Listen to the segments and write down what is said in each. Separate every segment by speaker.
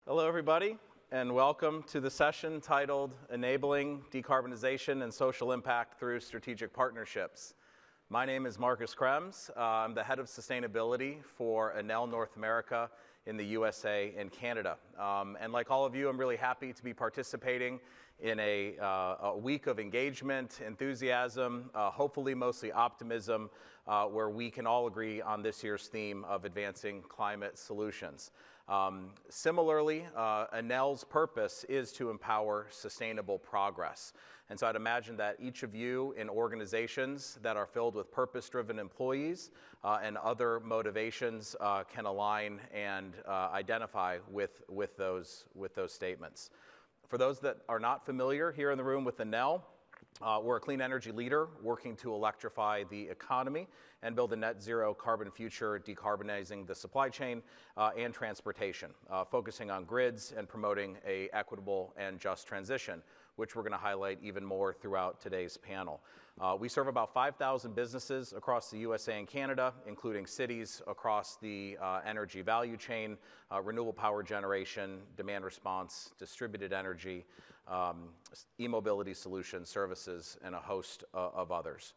Speaker 1: Hello, everybody, and welcome to the session titled Enabling Decarbonization and Social Impact Through Strategic Partnerships. My name is Marcus Krembs. I'm the head of sustainability for Enel North America in the USA and Canada. And like all of you, I'm really happy to be participating in a week of engagement, enthusiasm, hopefully mostly optimism, where we can all agree on this year's theme of advancing climate solutions. Similarly, Enel's purpose is to empower sustainable progress. And so I'd imagine that each of you in organizations that are filled with purpose-driven employees and other motivations can align and identify with those statements. For those that are not familiar here in the room with Enel, we're a clean energy leader working to electrify the economy and build a net zero carbon future, decarbonizing the supply chain and transportation, focusing on grids and promoting an equitable and just transition, which we're going to highlight even more throughout today's panel. We serve about 5,000 businesses across the USA and Canada, including cities across the energy value chain, renewable power generation, demand response, distributed energy, e-mobility solutions, services, and a host of others.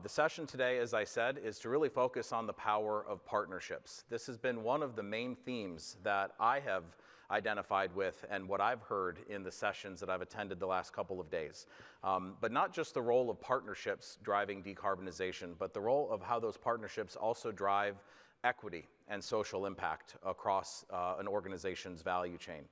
Speaker 1: The session today, as I said, is to really focus on the power of partnerships. This has been one of the main themes that I have identified with and what I've heard in the sessions that I've attended the last couple of days. But not just the role of partnerships driving decarbonization, but the role of how those partnerships also drive equity and social impact across an organization's value chain.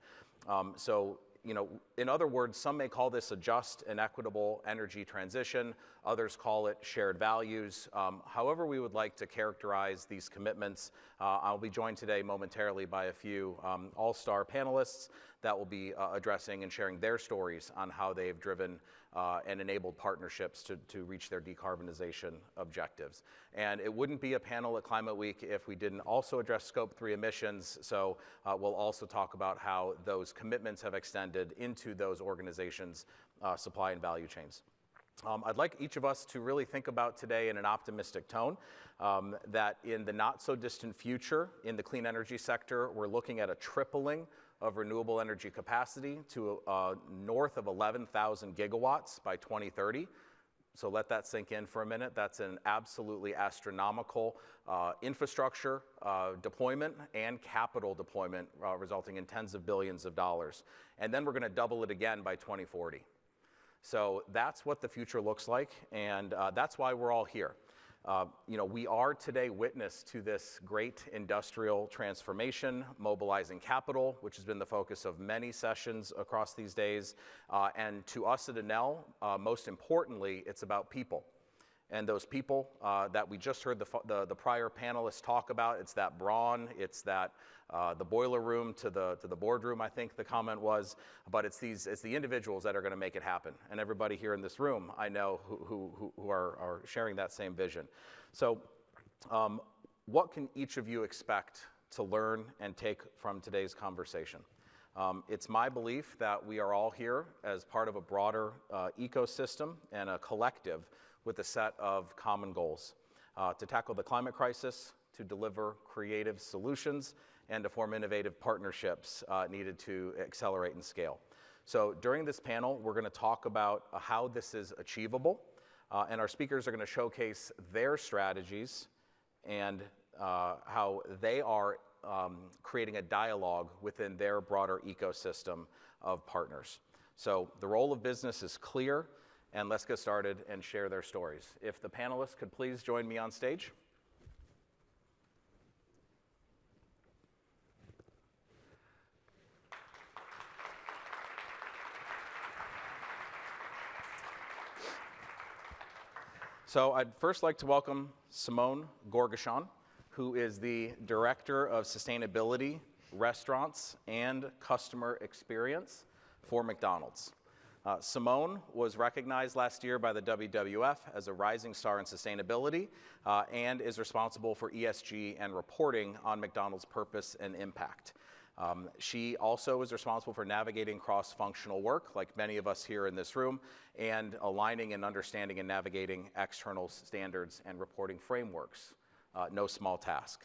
Speaker 1: In other words, some may call this a just and equitable energy transition. Others call it shared values. However we would like to characterize these commitments, I'll be joined today momentarily by a few all-star panelists that will be addressing and sharing their stories on how they've driven and enabled partnerships to reach their decarbonization objectives. And it wouldn't be a panel at Climate Week if we didn't also address Scope 3 emissions, so we'll also talk about how those commitments have extended into those organizations' supply and value chains. I'd like each of us to really think about today in an optimistic tone, that in the not so distant future in the clean energy sector, we're looking at a tripling of renewable energy capacity to north of 11,000 gigawatts by 2030. So let that sink in for a minute. That's an absolutely astronomical infrastructure deployment and capital deployment, resulting in tens of billions of dollars. And then we're going to double it again by 2040. So that's what the future looks like, and that's why we're all here. We are today witness to this great industrial transformation, mobilizing capital, which has been the focus of many sessions across these days. And to us at Enel, most importantly, it's about people. And those people that we just heard the prior panelists talk about, it's that brawn, it's that the boiler room to the boardroom, I think the comment was, but it's the individuals that are going to make it happen. And everybody here in this room, I know, who are sharing that same vision. So what can each of you expect to learn and take from today's conversation? It's my belief that we are all here as part of a broader ecosystem and a collective with a set of common goals to tackle the climate crisis, to deliver creative solutions, and to form innovative partnerships needed to accelerate and scale. So during this panel, we're going to talk about how this is achievable, and our speakers are going to showcase their strategies and how they are creating a dialogue within their broader ecosystem of partners. So the role of business is clear, and let's get started and share their stories. If the panelists could please join me on stage. So I'd first like to welcome Simone Gourguechon, who is the Director of Sustainability, Restaurants, and Customer Experience for McDonald's. Simone was recognized last year by the WWF as a rising star in sustainability and is responsible for ESG and reporting on McDonald's purpose and impact. She also is responsible for navigating cross-functional work, like many of us here in this room, and aligning and understanding and navigating external standards and reporting frameworks. No small task.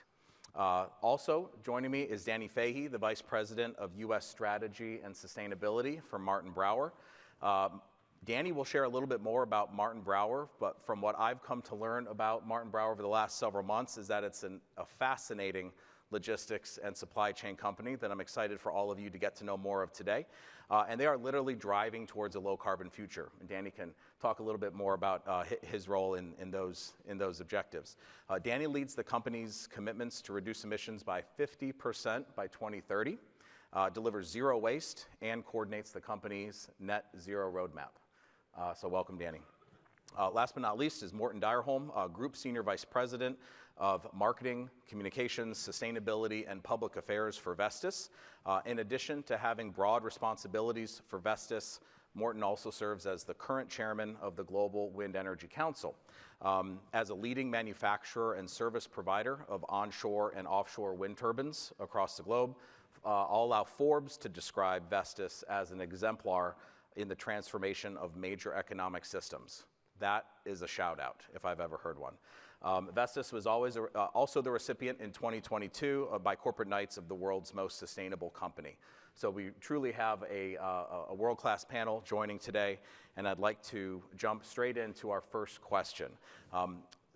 Speaker 1: Also joining me is Danny Fahey, the Vice President of U.S. Strategy and Sustainability for Martin Brower. Danny will share a little bit more about Martin Brower, but from what I've come to learn about Martin Brower over the last several months is that it's a fascinating logistics and supply chain company that I'm excited for all of you to get to know more of today. And they are literally driving towards a low carbon future. And Danny can talk a little bit more about his role in those objectives. Danny leads the company's commitments to reduce emissions by 50% by 2030, delivers zero waste, and coordinates the company's net zero roadmap. So welcome, Danny. Last but not least is Morten Dyrholm, Group Senior Vice President of Marketing, Communications, Sustainability, and Public Affairs for Vestas. In addition to having broad responsibilities for Vestas, Morten also serves as the current chairman of the Global Wind Energy Council. As a leading manufacturer and service provider of onshore and offshore wind turbines across the globe, I'll allow Forbes to describe Vestas as an exemplar in the transformation of major economic systems. That is a shout out, if I've ever heard one. Vestas was always also the recipient in 2022 by Corporate Knights of the world's most sustainable company. So we truly have a world-class panel joining today, and I'd like to jump straight into our first question.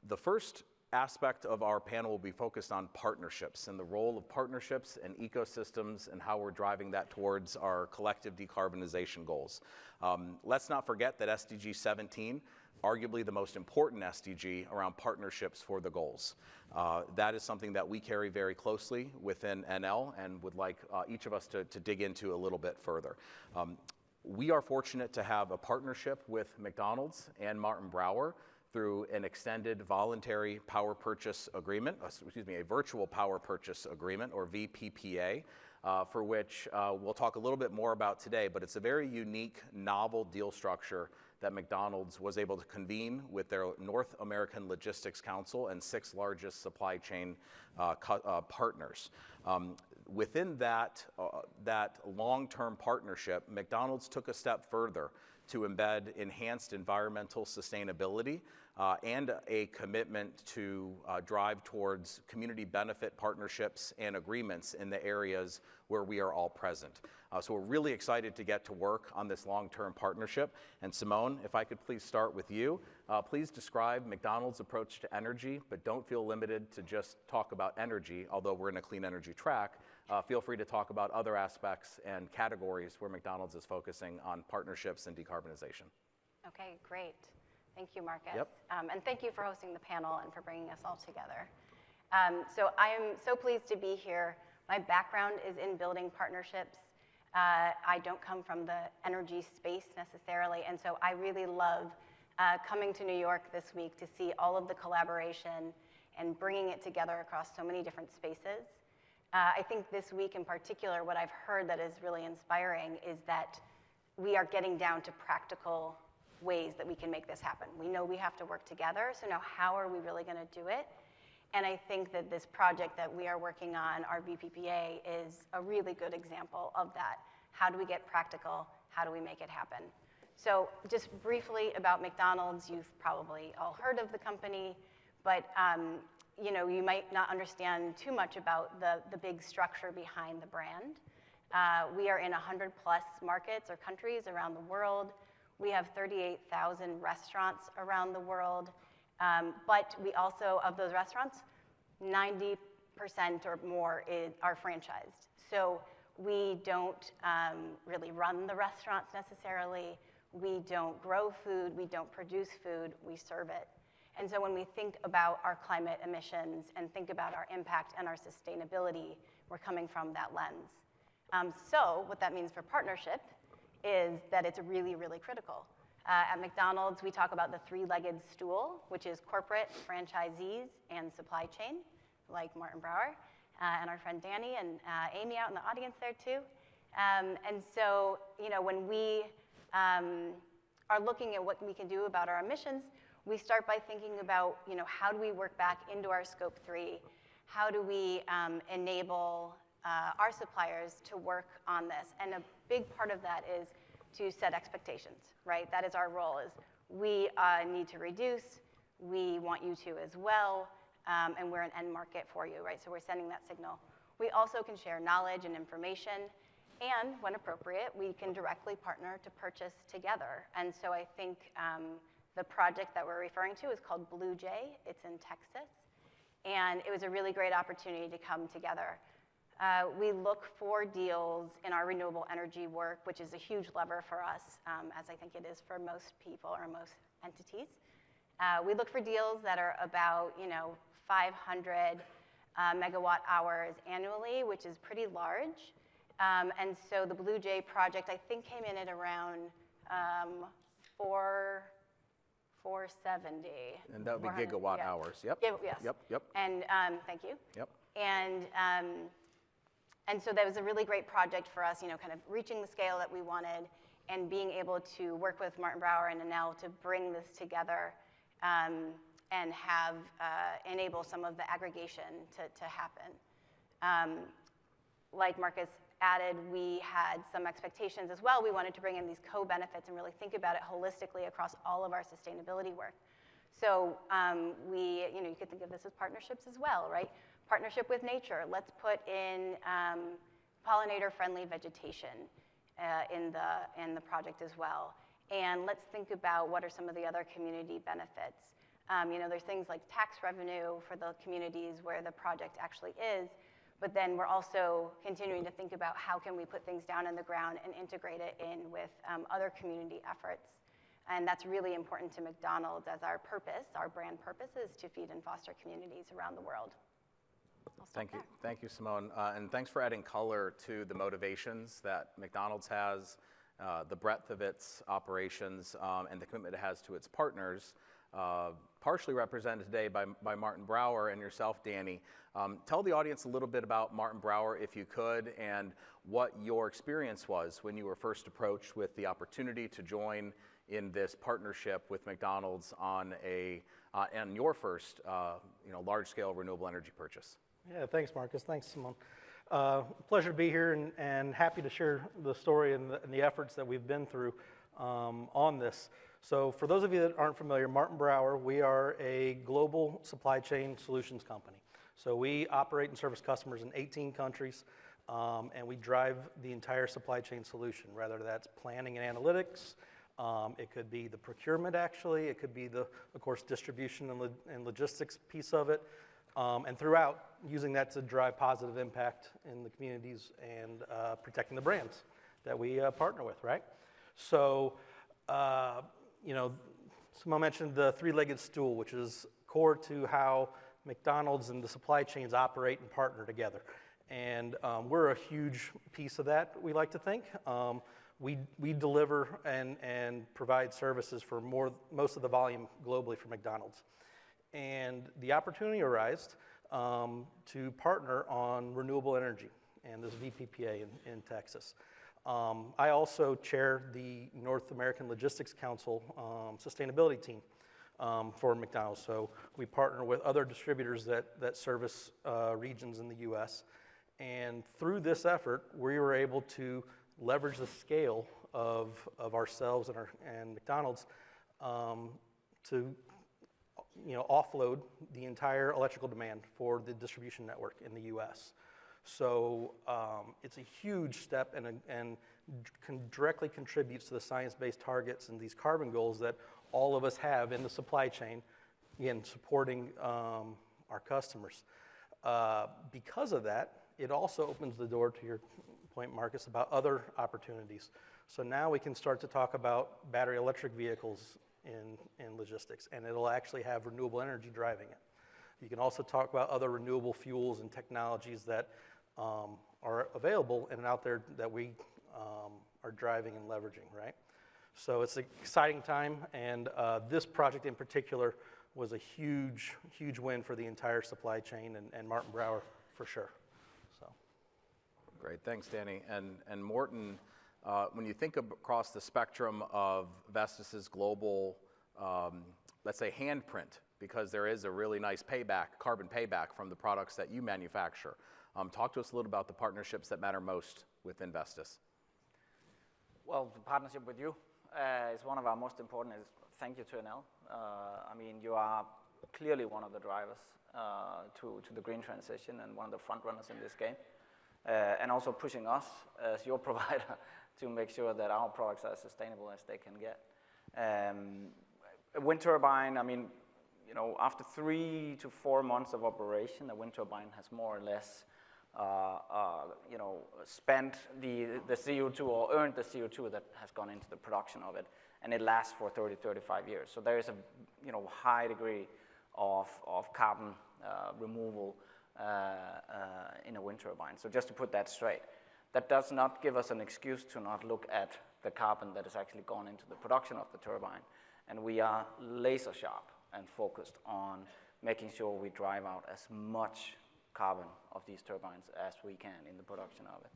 Speaker 1: The first aspect of our panel will be focused on partnerships and the role of partnerships and ecosystems and how we're driving that towards our collective decarbonization goals. Let's not forget that SDG 17, arguably the most important SDG around partnerships for the goals. That is something that we carry very closely within Enel and would like each of us to dig into a little bit further. We are fortunate to have a partnership with McDonald's and Martin Brower through an extended voluntary power purchase agreement, a virtual power purchase agreement, or VPPA, for which we'll talk a little bit more about today, but it's a very unique, novel deal structure that McDonald's was able to convene with their North American Logistics Council and 6 largest supply chain partners. Within that long-term partnership, McDonald's took a step further to embed enhanced environmental sustainability and a commitment to drive towards community benefit partnerships and agreements in the areas where we are all present. So we're really excited to get to work on this long-term partnership. And Simone, if I could please start with you. Please describe McDonald's approach to energy, but don't feel limited to just talk about energy, although we're in a clean energy track. Feel free to talk about other aspects and categories where McDonald's is focusing on partnerships and decarbonization.
Speaker 2: Okay, great. Thank you, Marcus.
Speaker 1: Yep.
Speaker 2: And thank you for hosting the panel and for bringing us all together. So I am so pleased to be here. My background is in building partnerships. I don't come from the energy space necessarily, and so I really love coming to New York this week to see all of the collaboration and bringing it together across so many different spaces. I think this week in particular, what I've heard that is really inspiring is that we are getting down to practical ways that we can make this happen. We know we have to work together, so now how are we really going to do it? And I think that this project that we are working on, our VPPA, is a really good example of that. How do we get practical? How do we make it happen? So just briefly about McDonald's, you've probably all heard of the company, but you might not understand too much about the big structure behind the brand. We are in 100 plus markets or countries around the world. We have 38,000 restaurants around the world, but we also, of those restaurants, 90% or more are franchised. So we don't really run the restaurants necessarily. We don't grow food. We don't produce food. We serve it. And so when we think about our climate emissions and think about our impact and our sustainability, we're coming from that lens. So what that means for partnership is that it's really, really critical. At McDonald's, we talk about the 3-legged stool, which is corporate, franchisees, and supply chain, like Martin Brower, and our friend Danny and Amy out in the audience there too. And so, when we are looking at what we can do about our emissions, we start by thinking about, how do we work back into our scope 3? How do we enable our suppliers to work on this? And a big part of that is to set expectations, right? That is our role, is we need to reduce, we want you to as well, and we're an end market for you, right? So we're sending that signal. We also can share knowledge and information, and when appropriate, we can directly partner to purchase together. And so I think the project that we're referring to is called Blue Jay. It's in Texas, and it was a really great opportunity to come together. We look for deals in our renewable energy work, which is a huge lever for us, as I think it is for most people or most entities. We look for deals that are about 500 megawatt hours annually, which is pretty large. And so the Blue Jay project, I think, came in at around 470.
Speaker 1: And that would be gigawatt hours. Yep.
Speaker 2: Yes.
Speaker 1: Yep.
Speaker 2: And thank you.
Speaker 1: Yep.
Speaker 2: And so that was a really great project for us, kind of reaching the scale that we wanted and being able to work with Martin Brower and Enel to bring this together and have enable some of the aggregation to happen. Like Marcus added, we had some expectations as well. We wanted to bring in these co-benefits and really think about it holistically across all of our sustainability work. So you could think of this as partnerships as well, right? Partnership with nature. Let's put in pollinator-friendly vegetation in the project as well. And let's think about what are some of the other community benefits. There's things like tax revenue for the communities where the project actually is, but then we're also continuing to think about how can we put things down in the ground and integrate it in with other community efforts. And that's really important to McDonald's as our brand purpose is to feed and foster communities around the world.
Speaker 1: Thank you, Simone. And thanks for adding color to the motivations that McDonald's has, the breadth of its operations, and the commitment it has to its partners, partially represented today by Martin Brower and yourself, Danny. Tell the audience a little bit about Martin Brower, if you could, and what your experience was when you were first approached with the opportunity to join in this partnership with McDonald's on your first large-scale renewable energy purchase.
Speaker 3: Yeah, thanks, Marcus. Thanks, Simone. Pleasure to be here and happy to share the story and the efforts that we've been through on this. So for those of you that aren't familiar, Martin Brower, we are a global supply chain solutions company. So we operate and service customers in 18 countries, and we drive the entire supply chain solution, whether that's planning and analytics. It could be the procurement, actually. It could be of course, distribution and logistics piece of it. And throughout, using that to drive positive impact in the communities and protecting the brands that we partner with, right? So, Simone mentioned the three-legged stool, which is core to how McDonald's and the supply chains operate and partner together. And we're a huge piece of that, we like to think. We deliver and provide services for most of the volume globally for McDonald's. And the opportunity arose to partner on renewable energy and this VPPA in Texas. I also chair the North American Logistics Council sustainability team for McDonald's. So we partner with other distributors that service regions in the US. And through this effort, we were able to leverage the scale of ourselves and McDonald's to offload the entire electrical demand for the distribution network in the US. So it's a huge step and directly contributes to the science-based targets and these carbon goals that all of us have in the supply chain, again, supporting our customers. Because of that, it also opens the door to your point, Marcus, about other opportunities. So now we can start to talk about battery electric vehicles in logistics, and it'll actually have renewable energy driving it. You can also talk about other renewable fuels and technologies that are available and out there that we are driving and leveraging, right? So it's an exciting time, and this project in particular was a huge, huge win for the entire supply chain and Martin Brower for sure. So.
Speaker 1: Great, thanks, Danny. And Morten, when you think across the spectrum of Vestas's global, let's say, handprint, because there is a really nice carbon payback from the products that you manufacture. Talk to us a little about the partnerships that matter most within Vestas.
Speaker 4: Well, the partnership with you is one of our most important. Thank you to Enel. You are clearly one of the drivers to the green transition and one of the front runners in this game. And also pushing us as your provider to make sure that our products are as sustainable as they can get. A wind turbine, I mean, you know, after 3 to 4 months of operation, a wind turbine has more or less, you know, spent the CO2 or earned the CO2 that has gone into the production of it, and it lasts for 30, 35 years. So there is a, you know, high degree of carbon removal in a wind turbine. So just to put that straight, that does not give us an excuse to not look at the carbon that has actually gone into the production of the turbine. And we are laser sharp and focused on making sure we drive out as much carbon of these turbines as we can in the production of it.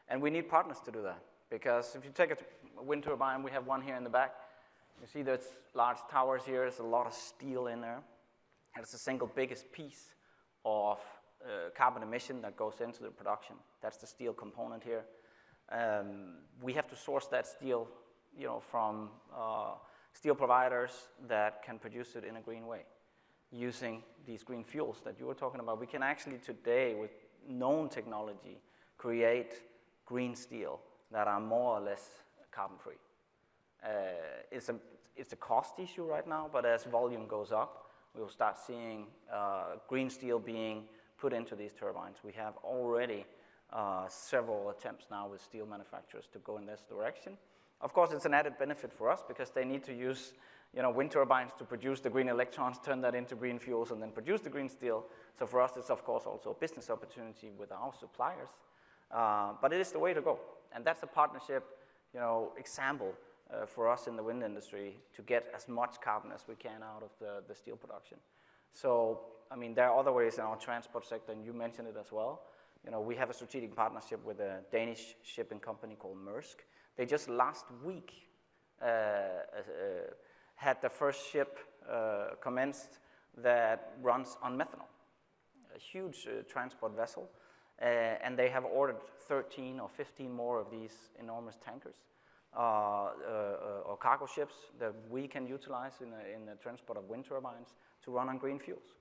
Speaker 4: And we need partners to do that, because if you take a wind turbine, we have one here in the back. You see there's large towers here, there's a lot of steel in there. And it's the single biggest piece of carbon emission that goes into the production. That's the steel component here. We have to source that steel, you know, from steel providers that can produce it in a green way, using these green fuels that you were talking about. We can actually today, with known technology, create green steel that are more or less carbon-free. It's a cost issue right now, but as volume goes up, we will start seeing green steel being put into these turbines. We have already several attempts now with steel manufacturers to go in this direction. Of course, it's an added benefit for us because they need to use, you know, wind turbines to produce the green electrons, turn that into green fuels, and then produce the green steel. So for us, it's of course also a business opportunity with our suppliers. But it is the way to go, and that's a partnership, you know, example for us in the wind industry to get as much carbon as we can out of the steel production. So, I mean, there are other ways in our transport sector, and you mentioned it as well. You know, we have a strategic partnership with a Danish shipping company called Maersk. They just last week had the first ship commenced that runs on methanol, a huge transport vessel, and they have ordered 13 or 15 more of these enormous tankers or cargo ships that we can utilize in the transport of wind turbines to run on green fuels.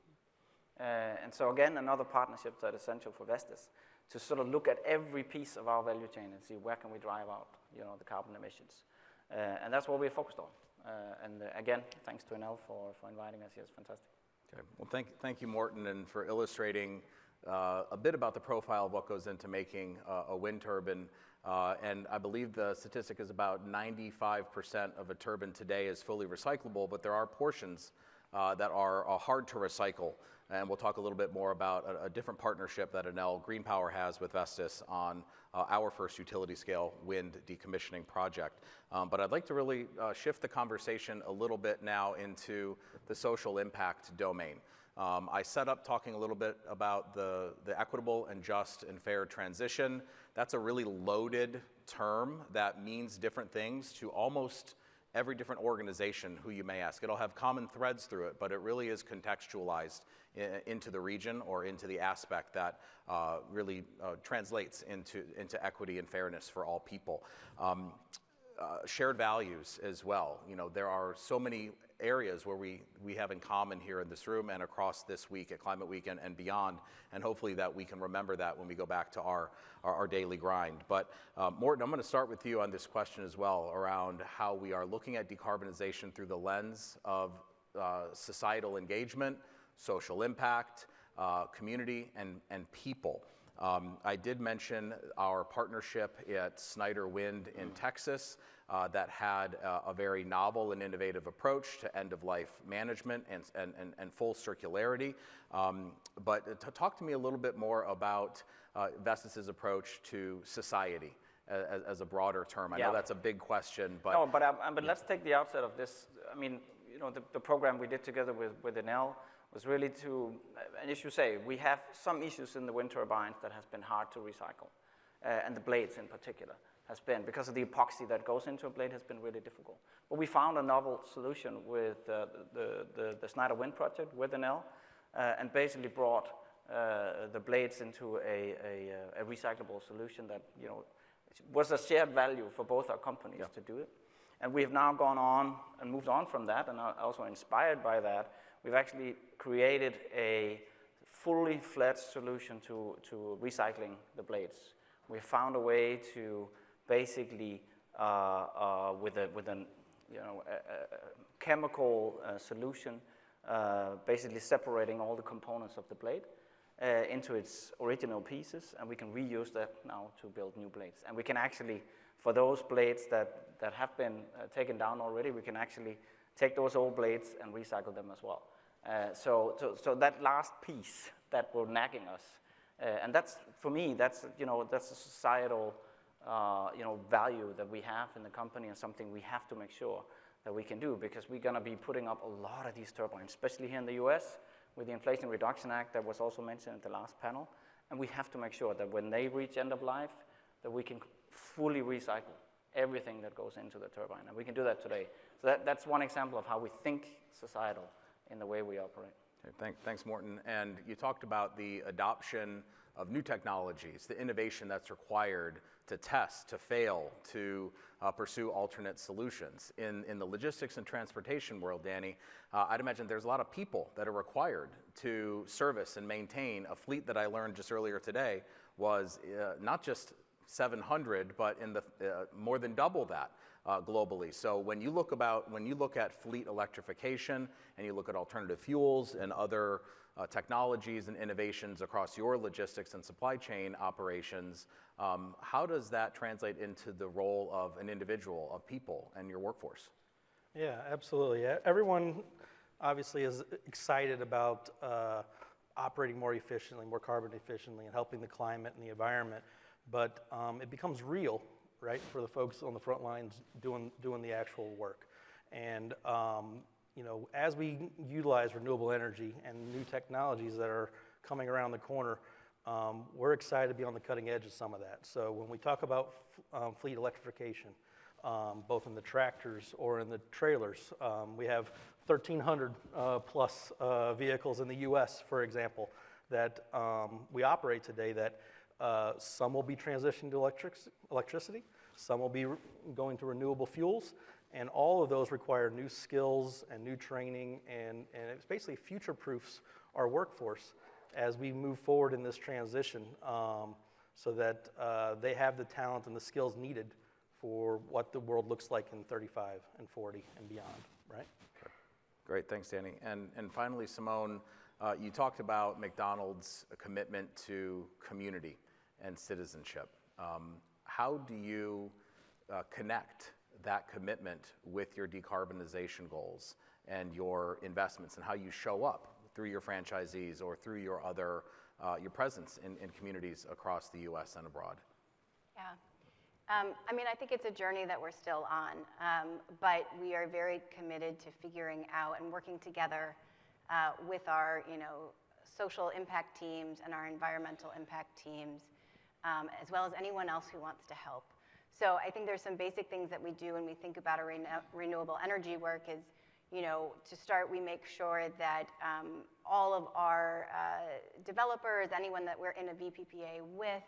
Speaker 4: And so again, another partnership that is essential for Vestas to sort of look at every piece of our value chain and see where can we drive out, you know, the carbon emissions. And that's what we're focused on. And again, thanks to Enel for inviting us here. It's fantastic.
Speaker 1: Okay. Well, thank you, Morten, and for illustrating a bit about the profile of what goes into making a wind turbine. And I believe the statistic is about 95% of a turbine today is fully recyclable, but there are portions that are hard to recycle. And we'll talk a little bit more about a different partnership that Enel Green Power has with Vestas on our first utility-scale wind decommissioning project. But I'd like to really shift the conversation a little bit now into the social impact domain. I set up talking a little bit about the equitable and just and fair transition. That's a really loaded term that means different things to almost every different organization who you may ask. It'll have common threads through it, but it really is contextualized into the region or into the aspect that really translates into equity and fairness for all people. Shared values as well. You know, there are so many areas where we have in common here in this room and across this week at Climate Week and beyond, and hopefully that we can remember that when we go back to our daily grind. But Morten, I'm going to start with you on this question as well around how we are looking at decarbonization through the lens of societal engagement, social impact, community, and people. I did mention our partnership at Snyder Wind in Texas that had a very novel and innovative approach to end-of-life management and full circularity. But to talk to me a little bit more about Vestas' approach to society as a broader term. I know that's a big question, but...
Speaker 4: No, but let's take the outset of this. I mean, you know, the program we did together with Enel was really to, and as you say, we have some issues in the wind turbines that has been hard to recycle, and the blades in particular has been, because of the epoxy that goes into a blade, has been really difficult. But we found a novel solution with the Snyder Wind project with Enel, and basically brought the blades into a recyclable solution that, you know, was a shared value for both our companies to do it. And we've now gone on and moved on from that, and are also inspired by that. We've actually created a fully fledged solution to recycling the blades. We found a way to basically, with a chemical solution, basically separating all the components of the blade into its original pieces, and we can reuse that now to build new blades. And we can actually, for those blades that have been taken down already, we can actually take those old blades and recycle them as well. So that last piece that were nagging us, and that's, for me, that's a societal value that we have in the company, and something we have to make sure that we can do, because we're going to be putting up a lot of these turbines, especially here in the US with the Inflation Reduction Act that was also mentioned at the last panel. And we have to make sure that when they reach end of life, that we can fully recycle everything that goes into the turbine. And we can do that today. So that's one example of how we think societal in the way we operate.
Speaker 1: Okay, thanks, Morten. And you talked about the adoption of new technologies, the innovation that's required to test, to fail, to pursue alternate solutions. In the logistics and transportation world, Danny, I'd imagine there's a lot of people that are required to service and maintain a fleet that I learned just earlier today was not just 700, but in the more than double that globally. So when you look at fleet electrification and you look at alternative fuels and other technologies and innovations across your logistics and supply chain operations, how does that translate into the role of an individual, of people, and your workforce?
Speaker 3: Yeah, absolutely. Everyone obviously is excited about operating more efficiently, more carbon efficiently, and helping the climate and the environment. But it becomes real, right, for the folks on the front lines doing the actual work. And as we utilize renewable energy and new technologies that are coming around the corner, we're excited to be on the cutting edge of some of that. So when we talk about fleet electrification, both in the tractors or in the trailers, we have 1,300 plus vehicles in the US, for example, that we operate today that some will be transitioned to electricity, some will be going to renewable fuels, and all of those require new skills and new training, and it's basically future-proofs our workforce as we move forward in this transition, so that they have the talent and the skills needed for what the world looks like in 35 and 40 and beyond, right?
Speaker 1: Great, thanks, Danny. And finally, Simone, you talked about McDonald's commitment to community and citizenship. How do you connect that commitment with your decarbonization goals and your investments, and how you show up through your franchisees or through your other your presence in communities across the U.S. and abroad?
Speaker 2: Yeah. I think it's a journey that we're still on, but we are very committed to figuring out and working together with our, social impact teams and our environmental impact teams, as well as anyone else who wants to help. So I think there's some basic things that we do when we think about our renewable energy work is, to start, we make sure that all of our developers, anyone that we're in a VPPA with,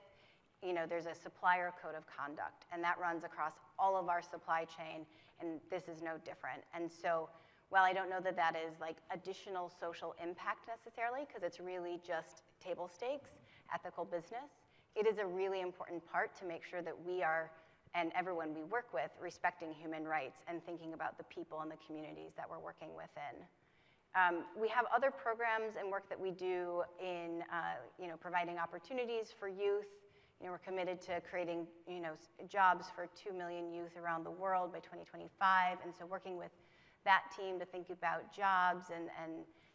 Speaker 2: there's a supplier code of conduct, and that runs across all of our supply chain, and this is no different. And so while I don't know that that is like additional social impact necessarily, because it's really just table stakes, ethical business, it is a really important part to make sure that we are, and everyone we work with, respecting human rights and thinking about the people and the communities that we're working within. We have other programs and work that we do in providing opportunities for youth. We're committed to creating jobs for 2 million youth around the world by 2025, and so working with that team to think about jobs and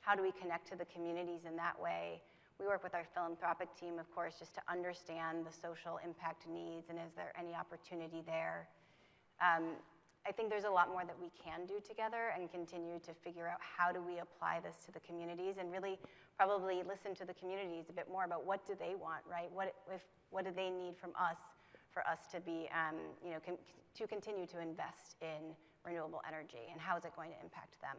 Speaker 2: how do we connect to the communities in that way. We work with our philanthropic team, of course, just to understand the social impact needs and is there any opportunity there. I think there's a lot more that we can do together and continue to figure out how do we apply this to the communities and really probably listen to the communities a bit more about what do they want, right? What do they need from us for us to be, to continue to invest in renewable energy, and how is it going to impact them?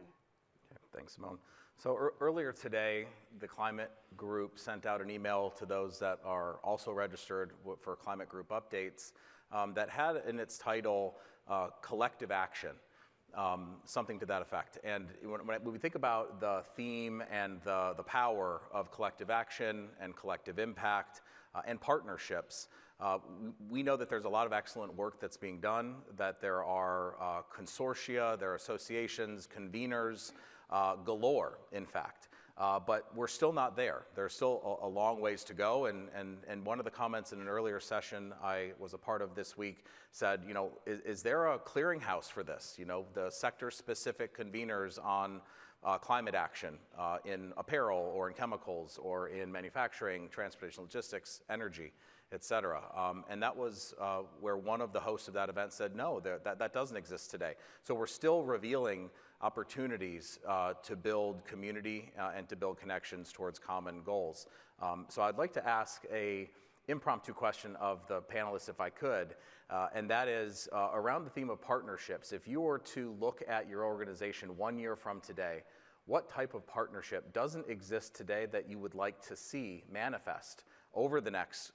Speaker 1: Okay, thanks, Simone. So earlier today, the Climate Group sent out an email to those that are also registered for Climate Group updates, that had in its title collective action, something to that effect. And when we think about the theme and the power of collective action and collective impact and partnerships, we know that there's a lot of excellent work that's being done, that there are consortia, there are associations, conveners, galore, in fact. But we're still not there. There's still a long ways to go, and one of the comments in an earlier session I was a part of this week said, you know, is there a clearinghouse for this? You know, the sector-specific conveners on climate action in apparel or in chemicals or in manufacturing, transportation, logistics, energy, et cetera. And that was where one of the hosts of that event said, no, that doesn't exist today. So we're still revealing opportunities to build community and to build connections towards common goals. So I'd like to ask a impromptu question of the panelists, if I could, and that is around the theme of partnerships. If you were to look at your organization 1 year from today, what type of partnership doesn't exist today that you would like to see manifest over the next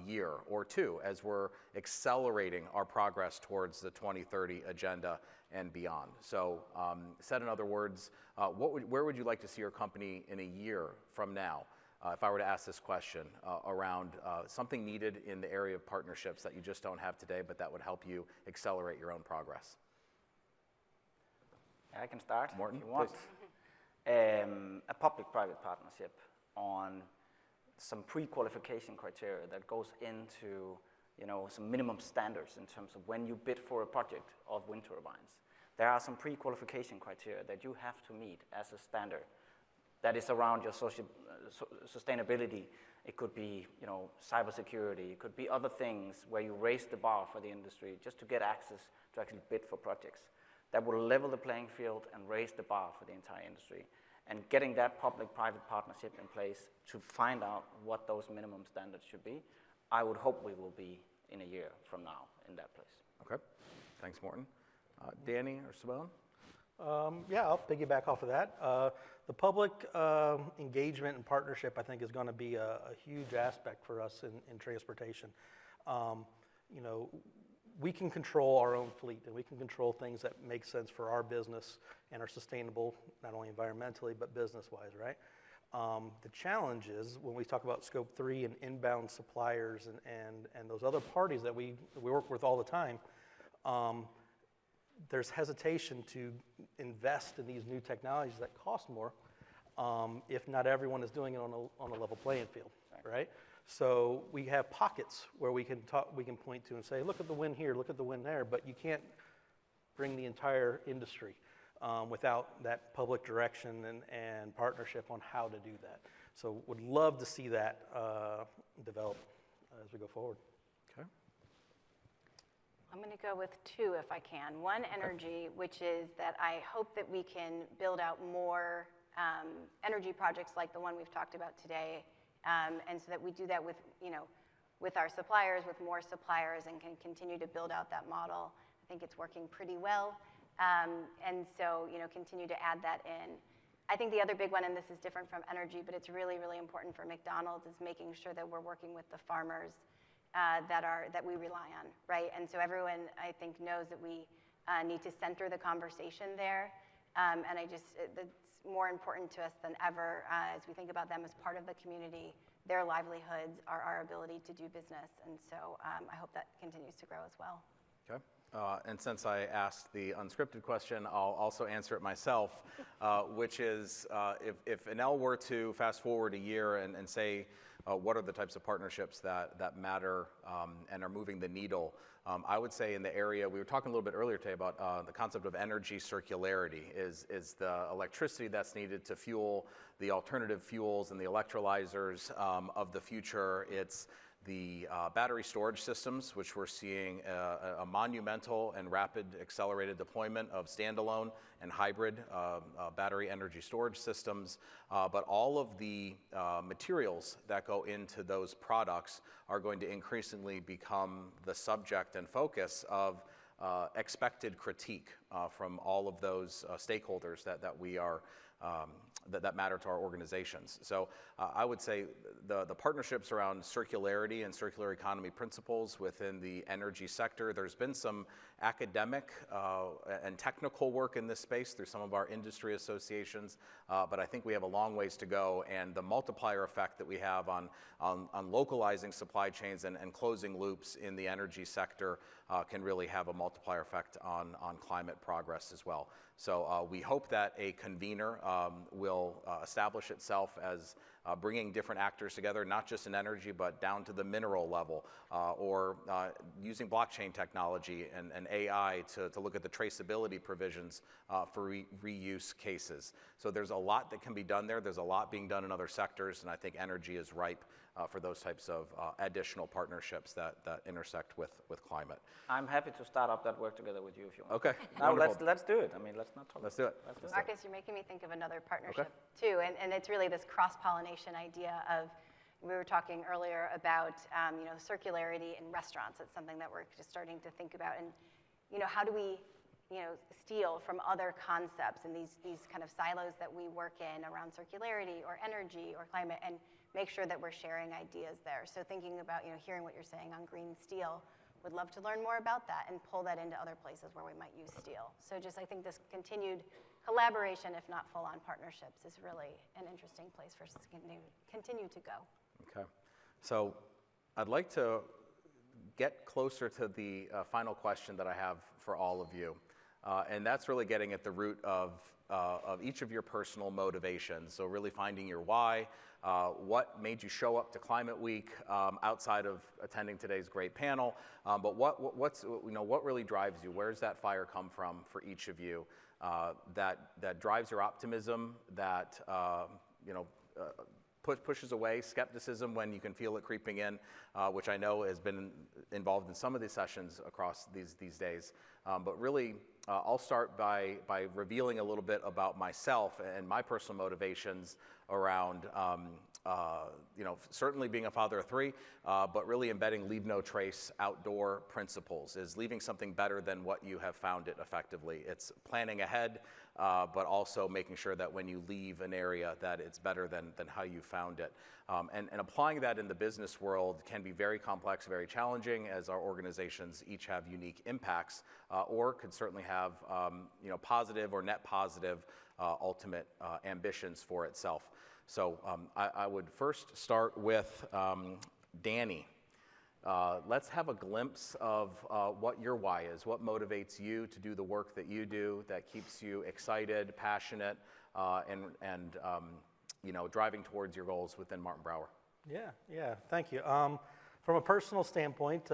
Speaker 1: year or two as we're accelerating our progress towards the 2030 agenda and beyond? So said in other words, where would you like to see your company in a year from now? If I were to ask this question around something needed in the area of partnerships that you just don't have today, but that would help you accelerate your own progress.
Speaker 4: I can start,
Speaker 1: Morten,
Speaker 4: if you want.
Speaker 1: please.
Speaker 4: A public-private partnership on some pre-qualification criteria that goes into, you know, some minimum standards in terms of when you bid for a project of wind turbines. There are some pre-qualification criteria that you have to meet as a standard that is around your sustainability. It could be, you know, cybersecurity. It could be other things where you raise the bar for the industry just to get access to actually bid for projects. That will level the playing field and raise the bar for the entire industry. And getting that public-private partnership in place to find out what those minimum standards should be, I would hope we will be in a year from now in that place.
Speaker 1: Okay, thanks, Morten. Danny or Simone?
Speaker 3: Yeah, I'll piggyback off of that. The public engagement and partnership, I think, is going to be a huge aspect for us in transportation. You know, we can control our own fleet, and we can control things that make sense for our business and are sustainable, not only environmentally, but business-wise, right? The challenge is when we talk about scope 3 and inbound suppliers and those other parties that we work with all the time, there's hesitation to invest in these new technologies that cost more if not everyone is doing it on a level playing field, right? So we have pockets where we can point to and say, look at the win here, look at the win there, but you can't bring the entire industry without that public direction and partnership on how to do that. So would love to see that develop as we go forward.
Speaker 1: Okay.
Speaker 2: I'm going to go with two if I can. One, energy, which is that I hope that we can build out more energy projects like the one we've talked about today, and so that we do that with, you know, with our suppliers, with more suppliers, and can continue to build out that model. I think it's working pretty well, and so, you know, continue to add that in. I think the other big one, and this is different from energy, but it's really, really important for McDonald's, is making sure that we're working with the farmers that we rely on, right? And so everyone, I think, knows that we need to center the conversation there, and it's more important to us than ever as we think about them as part of the community. Their livelihoods are our ability to do business, and so I hope that continues to grow as well.
Speaker 1: Okay. And since I asked the unscripted question, I'll also answer it myself, which is if Enel were to fast forward a year and say, what are the types of partnerships that matter and are moving the needle? I would say in the area, we were talking a little bit earlier today about the concept of energy circularity, is the electricity that's needed to fuel the alternative fuels and the electrolyzers of the future. It's the battery storage systems, which we're seeing a monumental and rapid accelerated deployment of standalone and hybrid battery energy storage systems. But all of the materials that go into those products are going to increasingly become the subject and focus of expected critique from all of those stakeholders that we are that matter to our organizations. So I would say the partnerships around circularity and circular economy principles within the energy sector, there's been some academic and technical work in this space through some of our industry associations, but I think we have a long ways to go, and the multiplier effect that we have on localizing supply chains and closing loops in the energy sector can really have a multiplier effect on climate progress as well. So we hope that a convener will establish itself as bringing different actors together, not just in energy, but down to the mineral level, or using blockchain technology and AI to look at the traceability provisions for reuse cases. So there's a lot that can be done there. There's a lot being done in other sectors, and I think energy is ripe for those types of additional partnerships that intersect with climate.
Speaker 4: I'm happy to start up that work together with you if you want.
Speaker 1: Okay.
Speaker 4: Now let's do it. I mean, let's not talk.
Speaker 1: Let's do it.
Speaker 2: Marcus, you're making me think of another partnership too, and it's really this cross-pollination idea of, we were talking earlier about circularity in restaurants. It's something that we're just starting to think about, and how do we steal from other concepts and these kind of silos that we work in around circularity or energy or climate, and make sure that we're sharing ideas there. So thinking about hearing what you're saying on green steel, would love to learn more about that and pull that into other places where we might use steel. So I think this continued collaboration, if not full-on partnerships, is really an interesting place for us to continue to go.
Speaker 1: Okay. So I'd like to get closer to the final question that I have for all of you. And that's really getting at the root of each of your personal motivations. So really finding your why, what made you show up to Climate Week outside of attending today's great panel, but what really drives you? Where's that fire come from for each of you that drives your optimism, that pushes away skepticism when you can feel it creeping in, which I know has been involved in some of these sessions across these days. But really, I'll start by revealing a little bit about myself and my personal motivations around, certainly being a father of three, but really embedding leave no trace outdoor principles, is leaving something better than what you have found it effectively. It's planning ahead, but also making sure that when you leave an area that it's better than how you found it. And applying that in the business world can be very complex, very challenging, as our organizations each have unique impacts, or could certainly have positive or net positive ultimate ambitions for itself. So I would first start with Danny. Let's have a glimpse of what your why is, what motivates you to do the work that you do, that keeps you excited, passionate, and driving towards your goals within Martin Brower.
Speaker 3: Yeah, thank you. From a personal standpoint,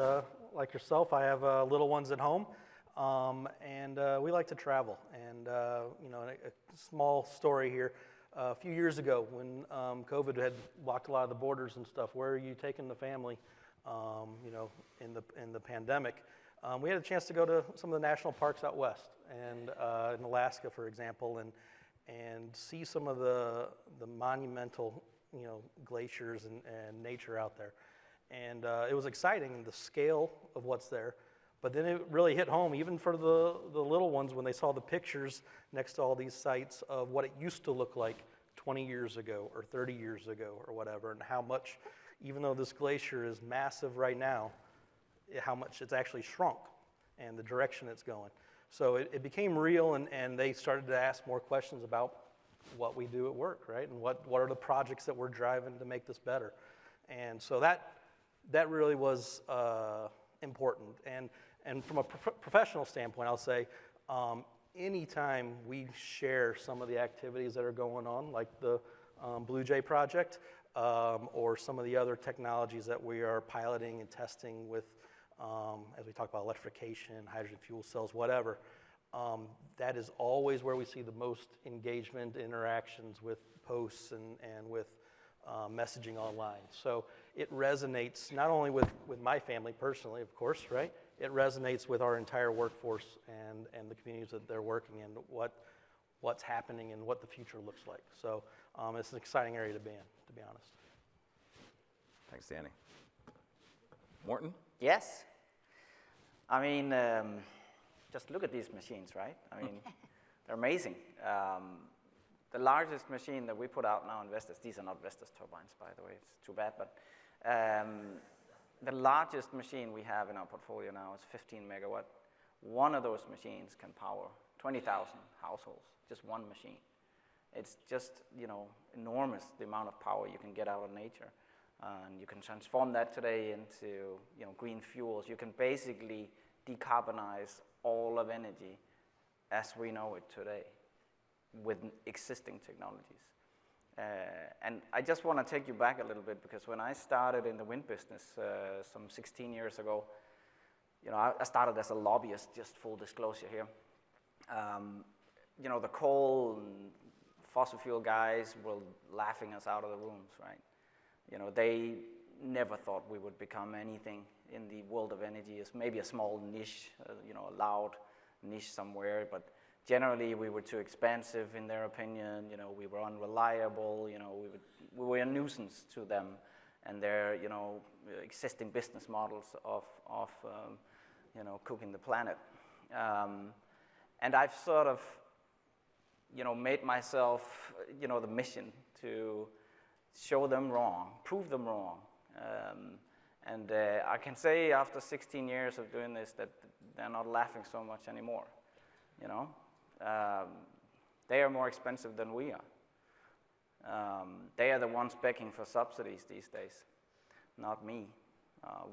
Speaker 3: like yourself, I have little ones at home, and we like to travel. And a small story here. A few years ago, when COVID had blocked a lot of the borders and stuff, where are you taking the family? In the pandemic, we had a chance to go to some of the national parks out west, and in Alaska, for example, and see some of the monumental glaciers and nature out there. And it was exciting, the scale of what's there. But then it really hit home, even for the little ones, when they saw the pictures next to all these sites of what it used to look like 20 years ago or 30 years ago or whatever, and how much, even though this glacier is massive right now, how much it's actually shrunk and the direction it's going. So it became real, and they started to ask more questions about what we do at work, right? And what are the projects that we're driving to make this better? And so that really was important. And from a professional standpoint, I'll say, anytime we share some of the activities that are going on, like the Blue Jay project, or some of the other technologies that we are piloting and testing with, as we talk about electrification, hydrogen fuel cells, whatever, that is always where we see the most engagement, interactions with posts and with messaging online. So it resonates not only with my family personally, of course, right? It resonates with our entire workforce and the communities that they're working in, what's happening and what the future looks like. So it's an exciting area to be in, to be honest.
Speaker 1: Thanks, Danny. Morten?
Speaker 4: Yes. I mean, just look at these machines, right? I mean, they're amazing. The largest machine that we put out now in Vestas, these are not Vestas turbines, by the way, it's too bad, but the largest machine we have in our portfolio now is 15 megawatt. One of those machines can power 20,000 households, just one machine. It's just, enormous, the amount of power you can get out of nature. And you can transform that today into, green fuels. You can basically decarbonize all of energy as we know it today with existing technologies. And I just want to take you back a little bit, because when I started in the wind business some 16 years ago, I started as a lobbyist, just full disclosure here. The coal and fossil fuel guys were laughing us out of the rooms, right? They never thought we would become anything in the world of energy. As maybe a small niche, a loud niche somewhere, but generally we were too expensive in their opinion. We were unreliable. We were a nuisance to them and their existing business models of cooking the planet. And I've sort of made myself the mission to show them wrong, prove them wrong. And I can say after 16 years of doing this that they're not laughing so much anymore. They are more expensive than we are. They are the ones begging for subsidies these days, not me.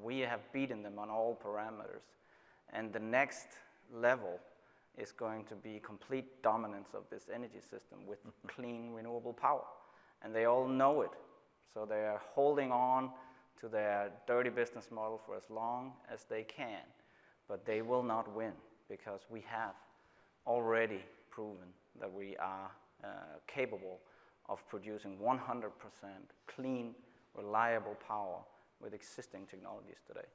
Speaker 4: We have beaten them on all parameters. And the next level is going to be complete dominance of this energy system with clean, renewable power. And they all know it. So they are holding on to their dirty business model for as long as they can. But they will not win, because we have already proven that we are capable of producing 100% clean, reliable power with existing technologies today.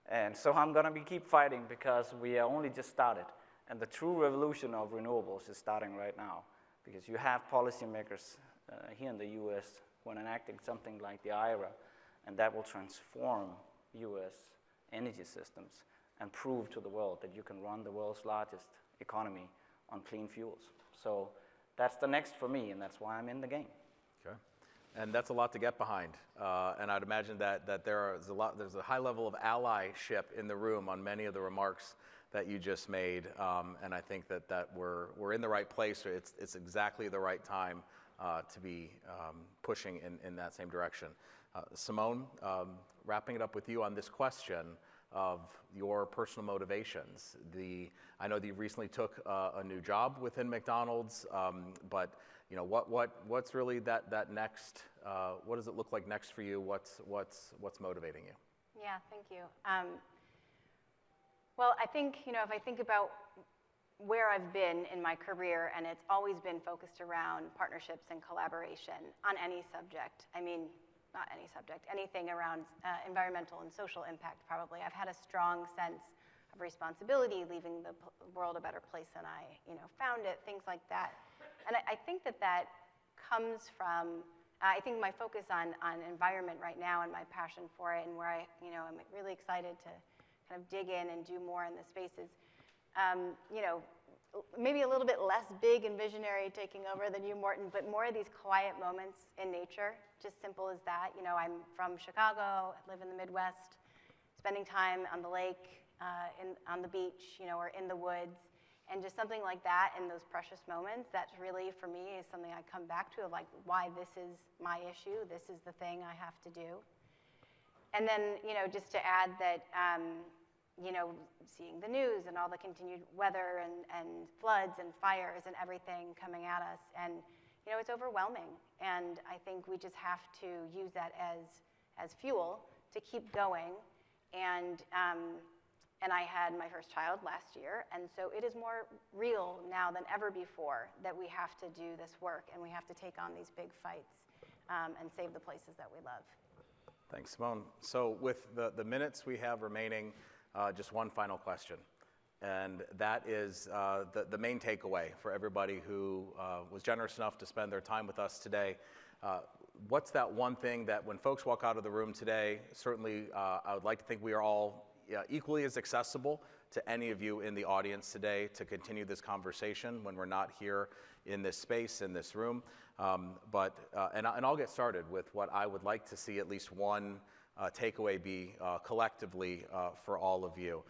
Speaker 4: And so I'm going to keep fighting, because we are only just started. And the true revolution of renewables is starting right now, because you have policymakers here in the US who are enacting something like the IRA, and that will transform US energy systems and prove to the world that you can run the world's largest economy on clean fuels. So that's the next for me, and that's why I'm in the game.
Speaker 1: Okay. And that's a lot to get behind. And I'd imagine that there's a high level of allyship in the room on many of the remarks that you just made. And I think that we're in the right place. It's exactly the right time to be pushing in that same direction. Simone, wrapping it up with you on this question of your personal motivations. I know that you recently took a new job within McDonald's, but what's really that next? What does it look like next for you? What's motivating you?
Speaker 2: Yeah, thank you. Well, I think if I think about where I've been in my career, and it's always been focused around partnerships and collaboration on any subject. I mean, not any subject, anything around environmental and social impact, probably. I've had a strong sense of responsibility, leaving the world a better place than I found it, things like that. And I think that comes from, I think my focus on environment right now and my passion for it, and where I'm really excited to kind of dig in and do more in the spaces. Maybe a little bit less big and visionary taking over than you, Morten, but more of these quiet moments in nature, just simple as that. I'm from Chicago, I live in the Midwest, spending time on the lake, on the beach, or in the woods, and just something like that in those precious moments, that's really, for me, is something I come back to, of like, why this is my issue, this is the thing I have to do. And then, just to add that, seeing the news and all the continued weather and floods and fires and everything coming at us, and it's overwhelming. And I think we just have to use that as fuel to keep going. And I had my first child last year, and so it is more real now than ever before that we have to do this work, and we have to take on these big fights and save the places that we love.
Speaker 1: Thanks, Simone. So with the minutes we have remaining, just one final question, and that is the main takeaway for everybody who was generous enough to spend their time with us today. What's that one thing that when folks walk out of the room today, certainly I would like to think we are all equally as accessible to any of you in the audience today to continue this conversation when we're not here in this space, in this room. And I'll get started with what I would like to see at least one takeaway be collectively for all of you.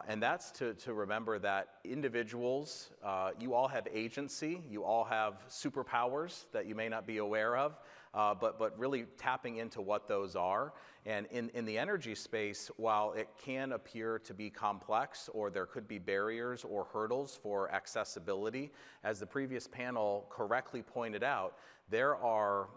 Speaker 1: And that's to remember that individuals, you all have agency, you all have superpowers that you may not be aware of, but really tapping into what those are. And in the energy space, while it can appear to be complex, or there could be barriers or hurdles for accessibility, as the previous panel correctly pointed out, there are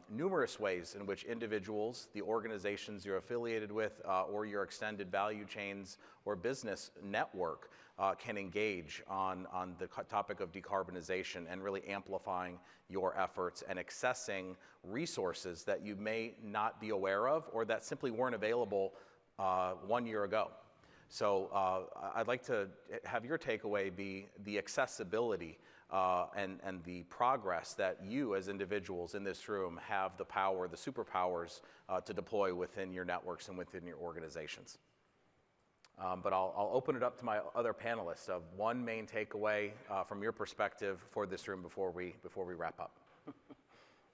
Speaker 1: numerous ways in which individuals, the organizations you're affiliated with, or your extended value chains or business network can engage on the topic of decarbonization and really amplifying your efforts and accessing resources that you may not be aware of or that simply weren't available 1 year ago. So I'd like to have your takeaway be the accessibility and the progress that you as individuals in this room have the power, the superpowers to deploy within your networks and within your organizations. But I'll open it up to my other panelists of one main takeaway from your perspective for this room before we wrap up.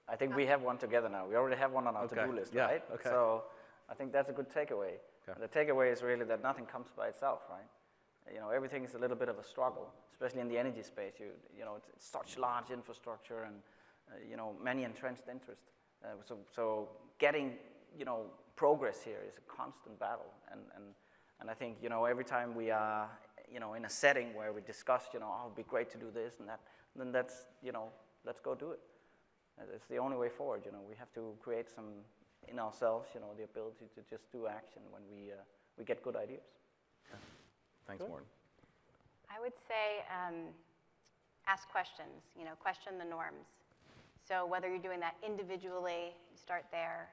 Speaker 4: I think we have one together now. We already have one on our to-do list,
Speaker 1: yeah.
Speaker 4: right?
Speaker 1: Okay.
Speaker 4: So I think that's a good takeaway.
Speaker 1: Okay.
Speaker 4: The takeaway is really that nothing comes by itself, right? You know, everything is a little bit of a struggle, especially in the energy space. You know, it's such large infrastructure and you know, many entrenched interests. So getting, you know, progress here is a constant battle. And I think, you know, every time we are, you know, in a setting where we discuss, you know, oh, it'd be great to do this and that, then that's, you know, let's go do it. It's the only way forward. You know, we have to create some in ourselves, you know, the ability to just do action when we get good ideas.
Speaker 1: Okay. Thanks, Morten.
Speaker 2: I would say ask questions, you know, question the norms. So whether you're doing that individually, you start there,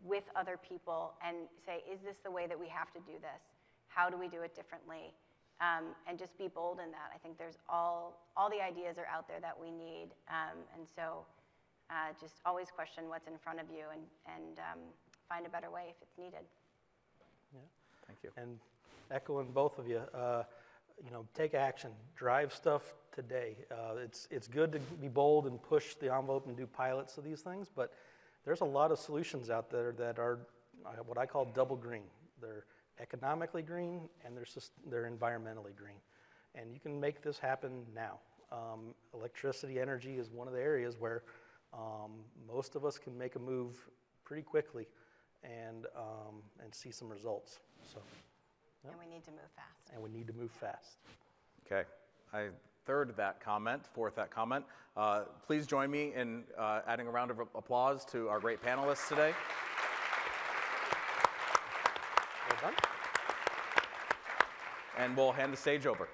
Speaker 2: with other people, and say, is this the way that we have to do this? How do we do it differently? And just be bold in that. I think there's all the ideas are out there that we need, and so just always question what's in front of you and find a better way if it's needed.
Speaker 3: Yeah.
Speaker 1: Thank you.
Speaker 3: And echoing both of you, you know, take action, drive stuff today. It's good to be bold and push the envelope and do pilots of these things, but there's a lot of solutions out there that are what I call double green. They're economically green and they're environmentally green. And you can make this happen now. Electricity, energy is one of the areas where most of us can make a move pretty quickly and see some results. So, yep.
Speaker 2: And we need to move fast.
Speaker 3: And we need to move fast.
Speaker 1: Okay. I fourth that comment. Please join me in adding a round of applause to our great panelists today.
Speaker 3: Well done.
Speaker 1: And we'll hand the stage over.